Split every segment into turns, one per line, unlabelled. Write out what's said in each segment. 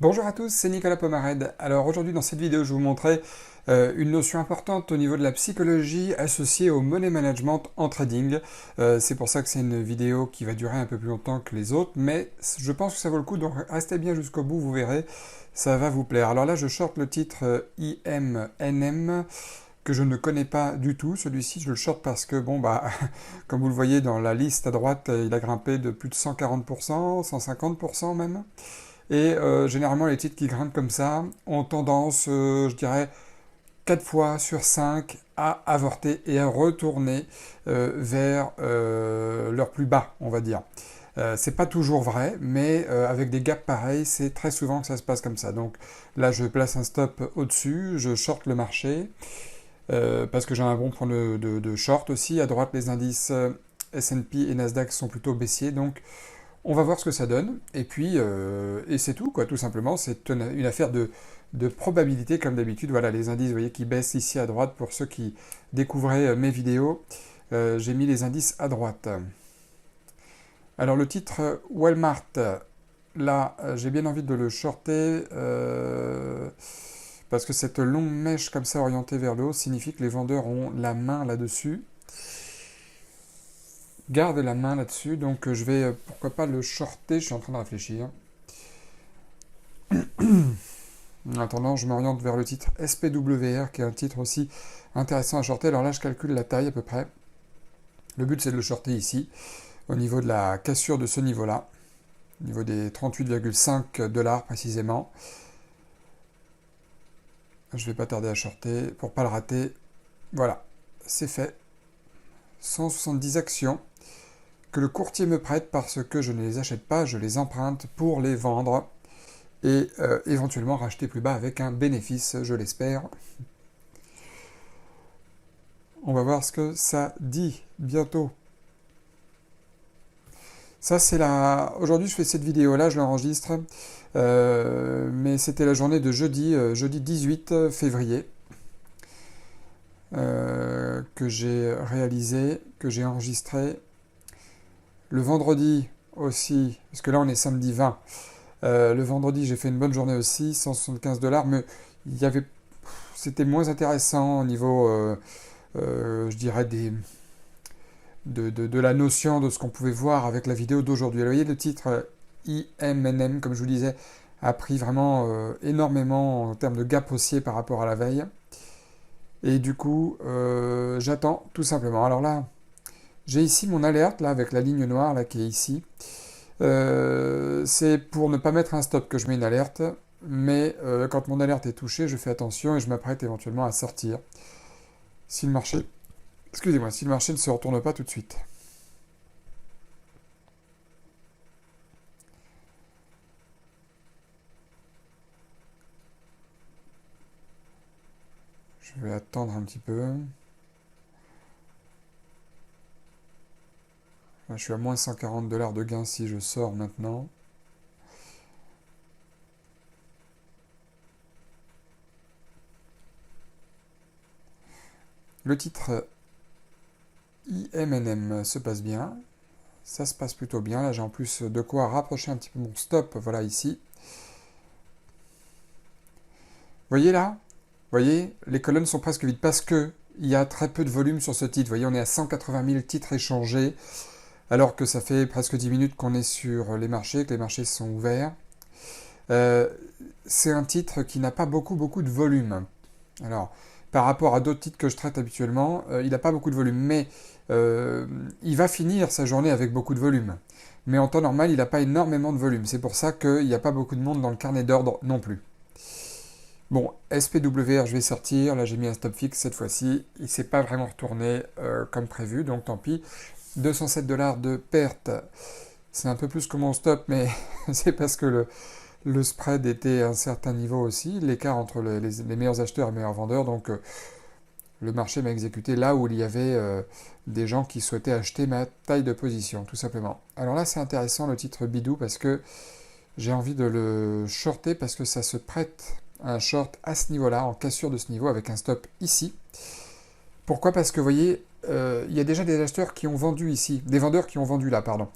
Bonjour à tous, c'est Nicolas Pomarède. Alors aujourd'hui dans cette vidéo je vais vous montrer une notion importante au niveau de la psychologie associée au money management en trading. C'est pour ça que c'est une vidéo qui va durer un peu plus longtemps que les autres, mais je pense que ça vaut le coup, donc restez bien jusqu'au bout, vous verrez, ça va vous plaire. Alors là je short le titre IMNM que je ne connais pas du tout. Celui-ci je le short parce que bon bah comme vous le voyez dans la liste à droite, il a grimpé de plus de 140%, 150% même. Et généralement, les titres qui grimpent comme ça ont tendance, je dirais, 4 fois sur 5 à avorter et à retourner vers leur plus bas, on va dire. C'est pas toujours vrai, mais avec des gaps pareils, c'est très souvent que ça se passe comme ça. Donc là, je place un stop au-dessus, je short le marché, parce que j'ai un bon point de short aussi. À droite, les indices S&P et Nasdaq sont plutôt baissiers, donc on va voir ce que ça donne, et puis et c'est tout, quoi, tout simplement. C'est une affaire de probabilité, comme d'habitude. Voilà, les indices, vous voyez, qui baissent ici à droite pour ceux qui découvraient mes vidéos. J'ai mis les indices à droite. Alors, le titre Walmart, là, j'ai bien envie de le shorter parce que cette longue mèche comme ça orientée vers le haut signifie que les vendeurs ont la main là-dessus. Garde la main là-dessus, donc je vais pourquoi pas le shorter, je suis en train de réfléchir. En attendant, je m'oriente vers le titre SPWR, qui est un titre aussi intéressant à shorter. Alors là, je calcule la taille à peu près. Le but, c'est de le shorter ici, au niveau de la cassure de ce niveau-là, au niveau des 38,5 $ précisément. Je ne vais pas tarder à shorter pour pas le rater. Voilà, c'est fait. 170 actions que le courtier me prête parce que je ne les achète pas, je les emprunte pour les vendre et éventuellement racheter plus bas avec un bénéfice, je l'espère. On va voir ce que ça dit bientôt. Ça, c'est la... Aujourd'hui, je fais cette vidéo-là, je l'enregistre, mais c'était la journée de jeudi 18 février, que j'ai réalisé, que j'ai enregistré. Le vendredi aussi, parce que là, on est samedi 20. Le vendredi, j'ai fait une bonne journée aussi, 175 $, mais il y avait... c'était moins intéressant au niveau, je dirais, de la notion de ce qu'on pouvait voir avec la vidéo d'aujourd'hui. Vous voyez, le titre IMNM, comme je vous disais, a pris vraiment énormément en termes de gap haussier par rapport à la veille. Et du coup, j'attends tout simplement. Alors là, j'ai ici mon alerte, là, avec la ligne noire, là, qui est ici. C'est pour ne pas mettre un stop que je mets une alerte, mais quand mon alerte est touchée, je fais attention et je m'apprête éventuellement à sortir. Si le marché, excusez-moi, si le marché ne se retourne pas tout de suite. Je vais attendre un petit peu. Là, je suis à moins 140 $ de gain si je sors maintenant. Le titre IMNM se passe bien. Ça se passe plutôt bien. Là, j'ai en plus de quoi rapprocher un petit peu mon stop. Voilà, ici. Voyez là? Voyez, les colonnes sont presque vides parce que il y a très peu de volume sur ce titre. Voyez, on est à 180 000 titres échangés, alors que ça fait presque 10 minutes qu'on est sur les marchés, que les marchés sont ouverts. Euh, c'est un titre qui n'a pas beaucoup de volume. Alors, par rapport à d'autres titres que je traite habituellement, il n'a pas beaucoup de volume, mais il va finir sa journée avec beaucoup de volume. Mais en temps normal, il n'a pas énormément de volume. C'est pour ça qu'il n'y a pas beaucoup de monde dans le carnet d'ordre non plus. Bon, SPWR, je vais sortir. Là, j'ai mis un stop fixe cette fois-ci. Il ne s'est pas vraiment retourné comme prévu, donc tant pis. 207 $ de perte. C'est un peu plus que mon stop, mais c'est parce que le spread était à un certain niveau aussi, l'écart entre les meilleurs acheteurs et les meilleurs vendeurs. Donc, le marché m'a exécuté là où il y avait des gens qui souhaitaient acheter ma taille de position, tout simplement. Alors là, c'est intéressant le titre Bidou parce que j'ai envie de le shorter parce que ça se prête à un short à ce niveau-là, en cassure de ce niveau, avec un stop ici. Pourquoi? Parce que vous voyez, il y a déjà des acheteurs qui ont vendu ici, des vendeurs qui ont vendu là, pardon.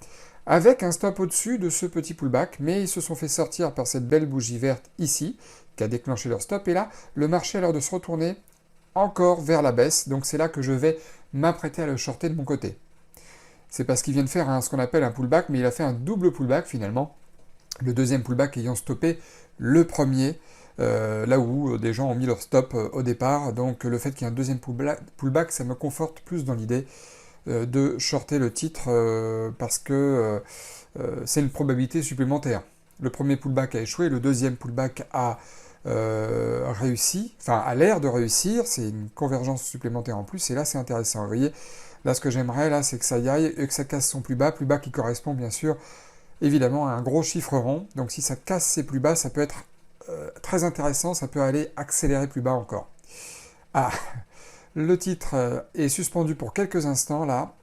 avec un stop au-dessus de ce petit pullback, mais ils se sont fait sortir par cette belle bougie verte ici, qui a déclenché leur stop, et là, le marché a l'air de se retourner encore vers la baisse, donc c'est là que je vais m'apprêter à le shorter de mon côté. C'est parce qu'il vient de faire ce qu'on appelle un pullback, mais il a fait un double pullback finalement, le deuxième pullback ayant stoppé le premier, là où des gens ont mis leur stop au départ, donc le fait qu'il y ait un deuxième pullback, ça me conforte plus dans l'idée de shorter le titre parce que c'est une probabilité supplémentaire. Le premier pullback a échoué, le deuxième pullback a réussi, enfin a l'air de réussir, c'est une convergence supplémentaire en plus, et là c'est intéressant. Vous voyez, là ce que j'aimerais, là, c'est que ça y aille et que ça casse son plus bas qui correspond bien sûr évidemment à un gros chiffre rond. Donc si ça casse ses plus bas, ça peut être très intéressant, ça peut aller accélérer plus bas encore. Ah, le titre est suspendu pour quelques instants là.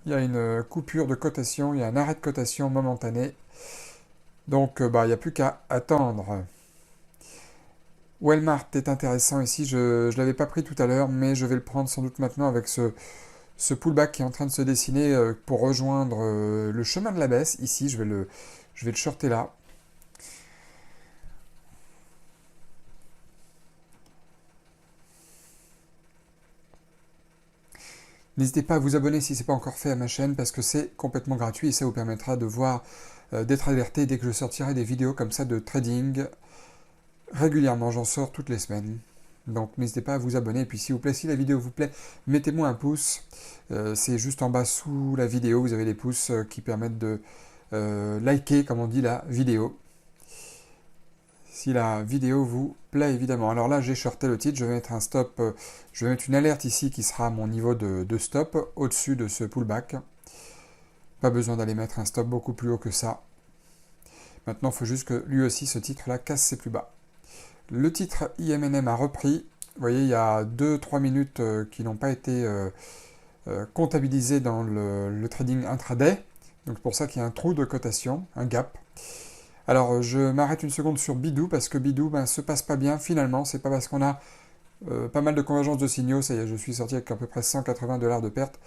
Il y a une coupure de cotation, il y a un arrêt de cotation momentané. Donc il n'y a plus qu'à attendre. Walmart est intéressant ici, je ne l'avais pas pris tout à l'heure, mais je vais le prendre sans doute maintenant avec ce pullback qui est en train de se dessiner pour rejoindre le chemin de la baisse. Ici, je vais le shorter là. N'hésitez pas à vous abonner si ce n'est pas encore fait à ma chaîne parce que c'est complètement gratuit et ça vous permettra de voir, d'être alerté dès que je sortirai des vidéos comme ça de trading. Régulièrement, j'en sors toutes les semaines. Donc n'hésitez pas à vous abonner. Et puis s'il vous plaît, si la vidéo vous plaît, mettez-moi un pouce. C'est juste en bas sous la vidéo, vous avez les pouces qui permettent de liker, comme on dit, la vidéo. Si la vidéo vous plaît, évidemment. Alors là, j'ai shorté le titre, je vais mettre un stop, je vais mettre une alerte ici qui sera mon niveau de stop au-dessus de ce pullback. Pas besoin d'aller mettre un stop beaucoup plus haut que ça. Maintenant, il faut juste que lui aussi, ce titre-là, casse ses plus bas. Le titre IMNM a repris. Vous voyez, il y a 2-3 minutes qui n'ont pas été comptabilisées dans le trading intraday. Donc c'est pour ça qu'il y a un trou de cotation, un gap. Alors je m'arrête une seconde sur Bidou parce que Bidou se passe pas bien finalement. C'est pas parce qu'on a pas mal de convergence de signaux, ça y est, je suis sorti avec à peu près 180 $ de perte.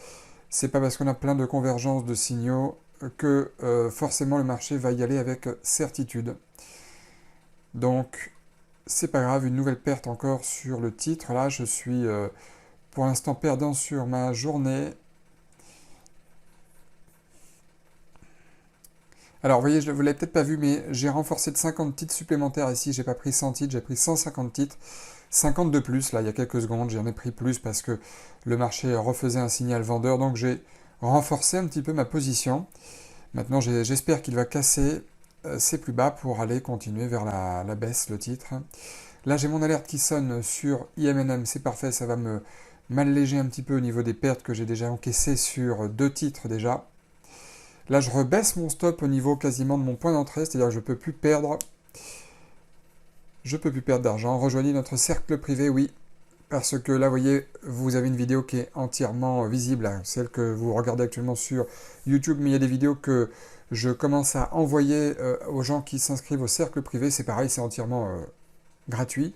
C'est pas parce qu'on a plein de convergences de signaux que forcément le marché va y aller avec certitude. Donc c'est pas grave, une nouvelle perte encore sur le titre. Là, je suis pour l'instant perdant sur ma journée. Alors, vous voyez, vous l'avez peut-être pas vu, mais j'ai renforcé de 50 titres supplémentaires ici. J'ai pas pris 100 titres, j'ai pris 150 titres. 50 de plus, là, il y a quelques secondes. J'en ai pris plus parce que le marché refaisait un signal vendeur. Donc, j'ai renforcé un petit peu ma position. Maintenant, j'espère qu'il va casser ses plus bas pour aller continuer vers la baisse, le titre. Là, j'ai mon alerte qui sonne sur IMNM. C'est parfait, ça va m'alléger un petit peu au niveau des pertes que j'ai déjà encaissées sur 2 titres déjà. Là, je rebaisse mon stop au niveau quasiment de mon point d'entrée, c'est-à-dire que je ne peux plus perdre. Je peux plus perdre d'argent. Rejoignez notre cercle privé, oui. Parce que là, vous voyez, vous avez une vidéo qui est entièrement visible, hein, celle que vous regardez actuellement sur YouTube, mais il y a des vidéos que je commence à envoyer aux gens qui s'inscrivent au cercle privé. C'est pareil, c'est entièrement gratuit.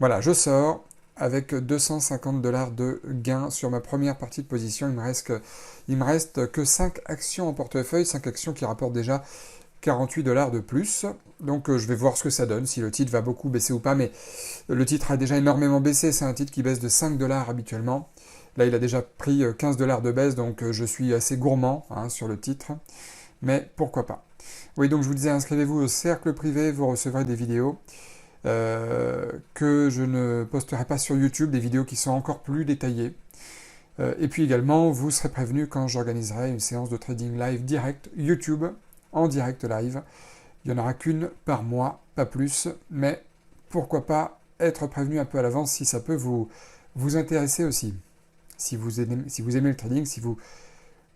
Voilà, je sors avec 250 $ de gain sur ma première partie de position. Il me reste que 5 actions en portefeuille, 5 actions qui rapportent déjà 48 $ de plus. Donc je vais voir ce que ça donne, si le titre va beaucoup baisser ou pas, mais le titre a déjà énormément baissé, c'est un titre qui baisse de 5 $ habituellement. Là, il a déjà pris 15 $ de baisse, donc je suis assez gourmand sur le titre, mais pourquoi pas. Oui, donc je vous disais, inscrivez-vous au cercle privé, vous recevrez des vidéos que je ne posterai pas sur YouTube, des vidéos qui sont encore plus détaillées. Et puis également, vous serez prévenu quand j'organiserai une séance de trading live direct YouTube, en direct live. Il n'y en aura qu'une par mois, pas plus, mais pourquoi pas être prévenu un peu à l'avance si ça peut vous intéresser aussi. Si vous aimez le trading, si vous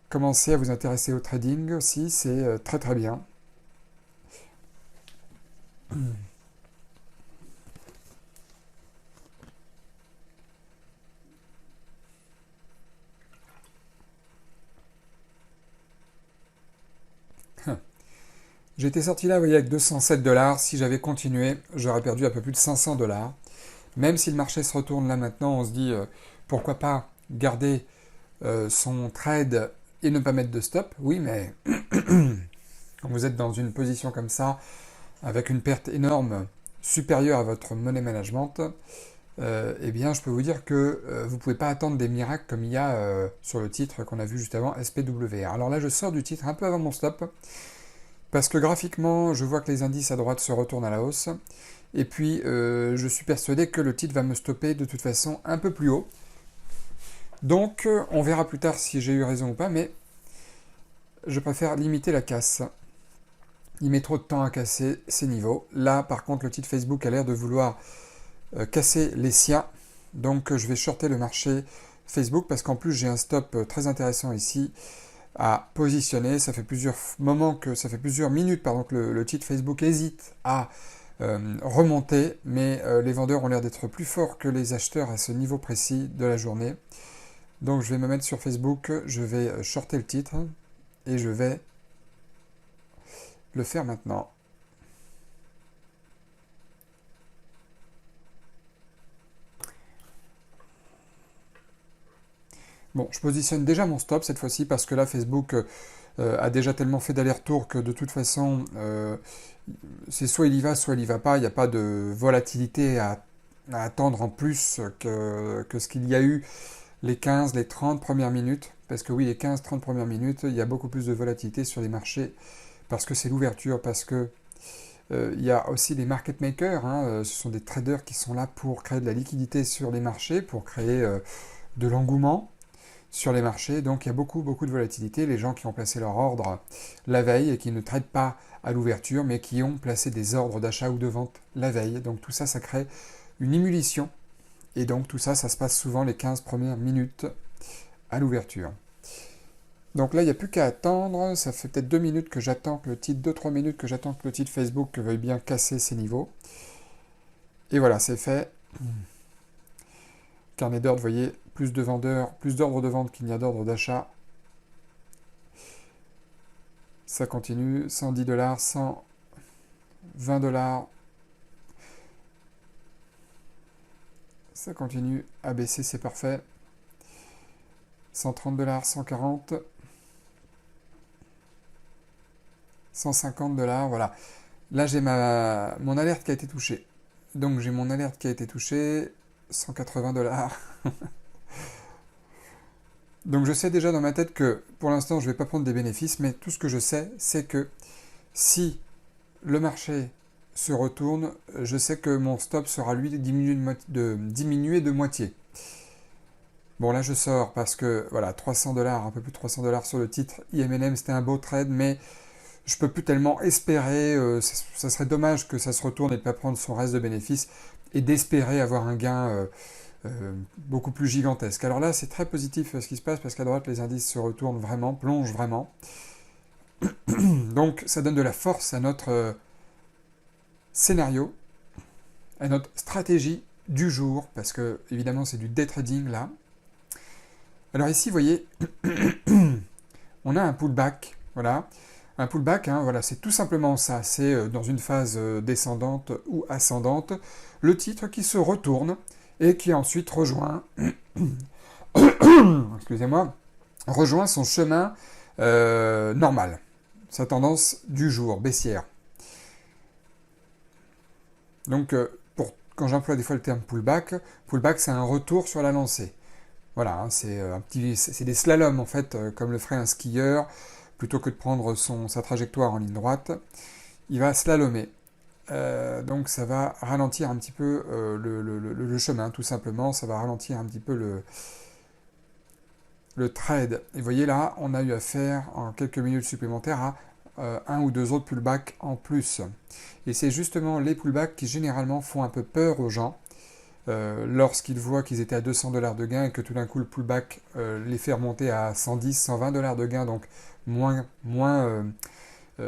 commencez à vous intéresser au trading aussi, c'est très très bien. J'étais sorti là, vous voyez, avec 207 $. Si j'avais continué, j'aurais perdu un peu plus de 500 $. Même si le marché se retourne là maintenant, on se dit pourquoi pas garder son trade et ne pas mettre de stop. Oui, mais quand vous êtes dans une position comme ça, avec une perte énorme supérieure à votre money management, eh bien, je peux vous dire que vous ne pouvez pas attendre des miracles comme il y a sur le titre qu'on a vu juste avant, SPWR. Alors là, je sors du titre un peu avant mon stop, parce que graphiquement, je vois que les indices à droite se retournent à la hausse, et puis je suis persuadé que le titre va me stopper de toute façon un peu plus haut. Donc, on verra plus tard si j'ai eu raison ou pas, mais je préfère limiter la casse. Il met trop de temps à casser ces niveaux. Là, par contre, le titre Facebook a l'air de vouloir casser les siens. Donc, je vais shorter le marché Facebook parce qu'en plus, j'ai un stop très intéressant ici à positionner. Ça fait plusieurs minutes pardon, que le titre Facebook hésite à remonter, mais les vendeurs ont l'air d'être plus forts que les acheteurs à ce niveau précis de la journée. Donc, je vais me mettre sur Facebook, je vais shorter le titre et je vais le faire maintenant. Bon, je positionne déjà mon stop cette fois-ci parce que là, Facebook a déjà tellement fait d'aller-retour que de toute façon, c'est soit il y va, soit il y va pas. Il n'y a pas de volatilité à attendre en plus que ce qu'il y a eu les 15, les 30 premières minutes. Parce que oui, les 15-30 premières minutes, il y a beaucoup plus de volatilité sur les marchés parce que c'est l'ouverture, parce que il y a aussi les market makers, hein, ce sont des traders qui sont là pour créer de la liquidité sur les marchés, pour créer de l'engouement sur les marchés. Donc il y a beaucoup de volatilité. Les gens qui ont placé leur ordre la veille et qui ne traitent pas à l'ouverture, mais qui ont placé des ordres d'achat ou de vente la veille. Donc tout ça, ça crée une émulsion. Et donc tout ça, ça se passe souvent les 15 premières minutes à l'ouverture. Donc là, il n'y a plus qu'à attendre. Ça fait peut-être 2 minutes que j'attends que le titre, 2-3 minutes que j'attends que le titre Facebook veuille bien casser ses niveaux. Et voilà, c'est fait. Carnet d'ordre, vous voyez, plus de vendeurs, plus d'ordres de vente qu'il n'y a d'ordres d'achat. Ça continue, 110 $, 120 $. Ça continue à baisser, c'est parfait. 130 $, 140, 150 $, voilà. Là, j'ai mon alerte qui a été touchée. Donc, j'ai mon alerte qui a été touchée, 180 $. Donc, je sais déjà dans ma tête que, pour l'instant, je ne vais pas prendre des bénéfices, mais tout ce que je sais, c'est que si le marché se retourne, je sais que mon stop sera, lui, diminué de moitié. Bon, là, je sors parce que, voilà, 300 $, un peu plus de 300 $ sur le titre. IMNM, c'était un beau trade, mais je peux plus tellement espérer. Ça serait dommage que ça se retourne et de ne pas prendre son reste de bénéfices et d'espérer avoir un gain beaucoup plus gigantesque. Alors là, c'est très positif ce qui se passe parce qu'à droite, les indices se retournent vraiment, plongent vraiment. Donc, ça donne de la force à notre scénario, à notre stratégie du jour, parce que, évidemment, c'est du day trading là. Alors ici, vous voyez, on a un pullback, voilà. Un pullback, hein, voilà, c'est tout simplement ça. C'est dans une phase descendante ou ascendante, le titre qui se retourne et qui ensuite rejoint, excusez-moi, rejoint son chemin normal, sa tendance du jour, baissière. Donc, quand j'emploie des fois le terme pullback, c'est un retour sur la lancée. Voilà, hein, c'est des slaloms en fait, comme le ferait un skieur, plutôt que de prendre sa trajectoire en ligne droite, il va slalomer. Donc ça va ralentir un petit peu le chemin, tout simplement, ça va ralentir un petit peu le trade. Et vous voyez là, on a eu affaire en quelques minutes supplémentaires à un ou deux autres pullbacks en plus. Et c'est justement les pullbacks qui généralement font un peu peur aux gens. Lorsqu'ils voient qu'ils étaient à 200 $ de gain et que tout d'un coup le pullback les fait remonter à 110, 120 $ de gain, donc moins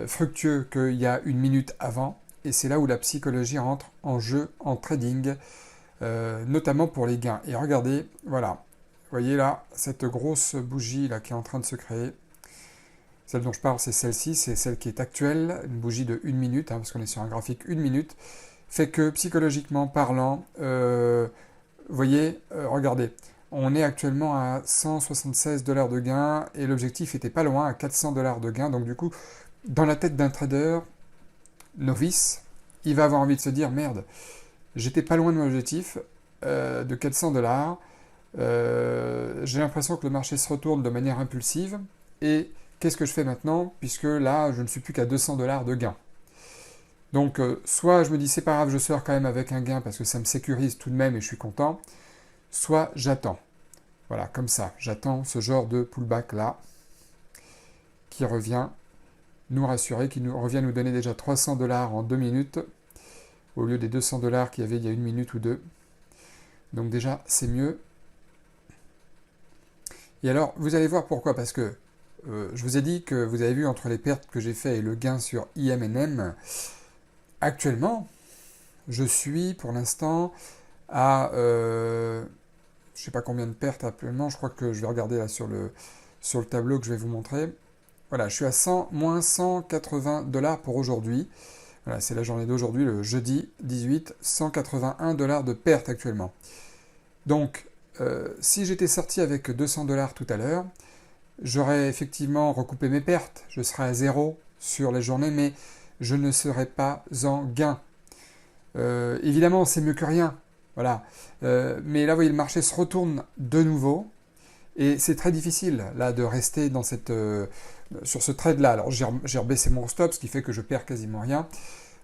fructueux qu'il y a une minute avant. Et c'est là où la psychologie rentre en jeu en trading, notamment pour les gains. Et regardez, voilà, vous voyez là, cette grosse bougie là qui est en train de se créer. Celle dont je parle, c'est celle-ci, c'est celle qui est actuelle, une bougie de 1 minute, hein, parce qu'on est sur un graphique 1 minute. Fait que psychologiquement parlant, vous voyez, regardez, On est actuellement à 176 $ de gain et l'objectif était pas loin, à 400 $ de gain. Donc du coup, dans la tête d'un trader novice, il va avoir envie de se dire merde, j'étais pas loin de mon objectif de 400 $. J'ai l'impression que le marché se retourne de manière impulsive et qu'est-ce que je fais maintenant puisque là je ne suis plus qu'à 200 $ de gain. Donc soit je me dis c'est pas grave, je sors quand même avec un gain parce que ça me sécurise tout de même et je suis content, soit j'attends. Voilà, comme ça, j'attends ce genre de pullback là qui revient nous rassurer, qui nous revient nous donner déjà 300 $ en 2 minutes au lieu des 200 $ qu'il y avait il y a 1 minute ou 2. Donc déjà c'est mieux. Et alors vous allez voir pourquoi, parce que je vous ai dit que vous avez vu entre les pertes que j'ai fait et le gain sur IMNM, actuellement je suis pour l'instant à je sais pas combien de pertes actuellement, je crois que je vais regarder là sur le tableau que je vais vous montrer. Voilà, je suis à moins 180 $ pour aujourd'hui. Voilà, c'est la journée d'aujourd'hui, le jeudi 18, 181 $ de pertes actuellement. Donc, si j'étais sorti avec 200 $ tout à l'heure, j'aurais effectivement recoupé mes pertes, je serais à 0 sur les journées, mais je ne serais pas en gain. Évidemment, c'est mieux que rien, voilà. Mais là, vous voyez, le marché se retourne de nouveau, et c'est très difficile, là, de rester dans sur ce trade-là. Alors, j'ai rebaissé mon stop, ce qui fait que je perds quasiment rien,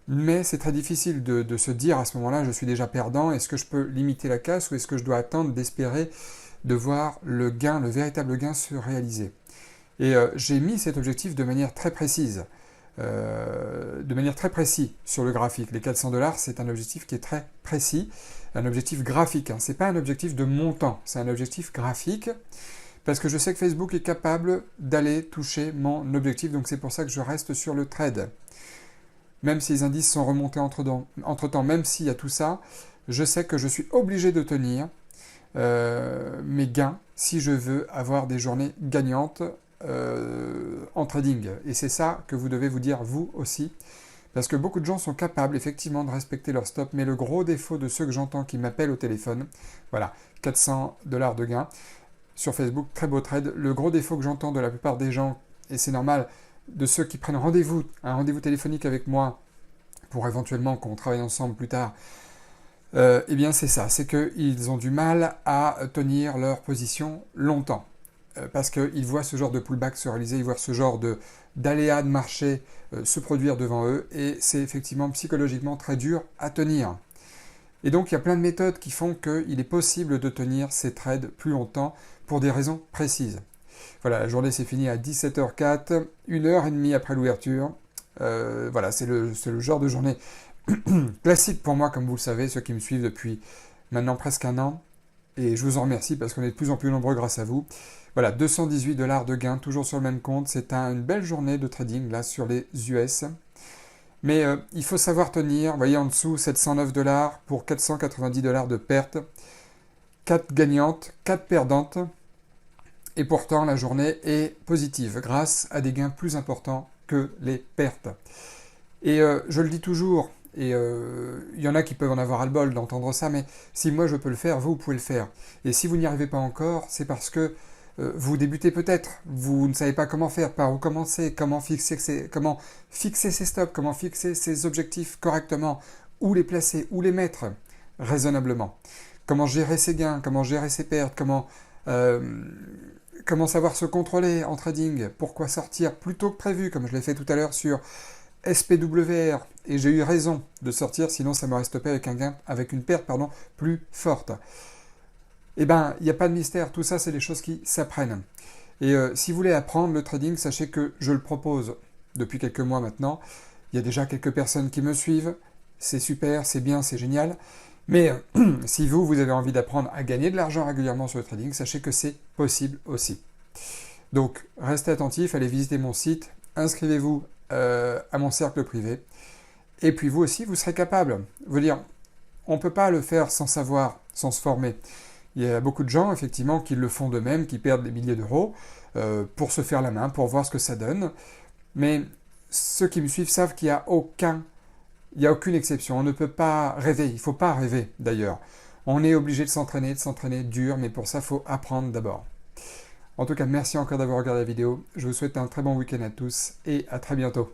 mais c'est très difficile de se dire à ce moment-là, je suis déjà perdant, est-ce que je peux limiter la casse, ou est-ce que je dois attendre d'espérer de voir le gain, le véritable gain se réaliser. Et j'ai mis cet objectif de manière très précise, sur le graphique. Les 400 $, c'est un objectif qui est très précis, un objectif graphique. Hein. Ce n'est pas un objectif de montant, c'est un objectif graphique, parce que je sais que Facebook est capable d'aller toucher mon objectif, donc c'est pour ça que je reste sur le trade. Même si les indices sont remontés entre-temps, même s'il y a tout ça, je sais que je suis obligé de tenir mes gains si je veux avoir des journées gagnantes en trading. Et c'est ça que vous devez vous dire vous aussi, parce que beaucoup de gens sont capables effectivement de respecter leur stop, mais le gros défaut de ceux que j'entends qui m'appellent au téléphone, voilà, 400 $ de gains sur Facebook, très beau trade, le gros défaut que j'entends de la plupart des gens, et c'est normal, de ceux qui prennent un rendez-vous téléphonique avec moi pour éventuellement qu'on travaille ensemble plus tard, eh bien c'est ça, c'est qu'ils ont du mal à tenir leur position longtemps. Parce qu'ils voient ce genre de pullback se réaliser, ils voient ce genre d'aléas de marché se produire devant eux, et c'est effectivement psychologiquement très dur à tenir. Et donc il y a plein de méthodes qui font qu'il est possible de tenir ces trades plus longtemps pour des raisons précises. Voilà, la journée s'est finie à 17h04, 1h30 après l'ouverture. Voilà, c'est le genre de journée classique pour moi, comme vous le savez, ceux qui me suivent depuis maintenant presque un an. Et je vous en remercie parce qu'on est de plus en plus nombreux grâce à vous. Voilà, 218 $ de gains, toujours sur le même compte. C'est une belle journée de trading là sur les US. Mais il faut savoir tenir. Vous voyez en dessous, 709 $ pour 490 $ de pertes. 4 gagnantes, 4 perdantes. Et pourtant, la journée est positive grâce à des gains plus importants que les pertes. Et je le dis toujours, et il y en a qui peuvent en avoir ras-le-bol d'entendre ça, mais si moi je peux le faire, vous pouvez le faire. Et si vous n'y arrivez pas encore, c'est parce que vous débutez peut-être, vous ne savez pas comment faire, par où commencer, comment fixer ses stops, comment fixer ses objectifs correctement, où les placer, où les mettre raisonnablement, comment gérer ses gains, comment gérer ses pertes, comment savoir se contrôler en trading, pourquoi sortir plus tôt que prévu, comme je l'ai fait tout à l'heure sur SPWR, et j'ai eu raison de sortir, sinon ça m'aurait stoppé avec une perte plus forte. Eh bien, il n'y a pas de mystère, tout ça c'est des choses qui s'apprennent. Et si vous voulez apprendre le trading, sachez que je le propose depuis quelques mois maintenant. Il y a déjà quelques personnes qui me suivent, c'est super, c'est bien, c'est génial. Mais si vous avez envie d'apprendre à gagner de l'argent régulièrement sur le trading, sachez que c'est possible aussi. Donc, restez attentifs, allez visiter mon site, inscrivez-vous à mon cercle privé, et puis vous aussi, vous serez capable. Je veux dire, on ne peut pas le faire sans savoir, sans se former. Il y a beaucoup de gens, effectivement, qui le font d'eux-mêmes, qui perdent des milliers d'euros pour se faire la main, pour voir ce que ça donne. Mais ceux qui me suivent savent qu'il n'y a aucune exception. On ne peut pas rêver, il ne faut pas rêver d'ailleurs. On est obligé de s'entraîner dur, mais pour ça, il faut apprendre d'abord. En tout cas, merci encore d'avoir regardé la vidéo. Je vous souhaite un très bon week-end à tous et à très bientôt.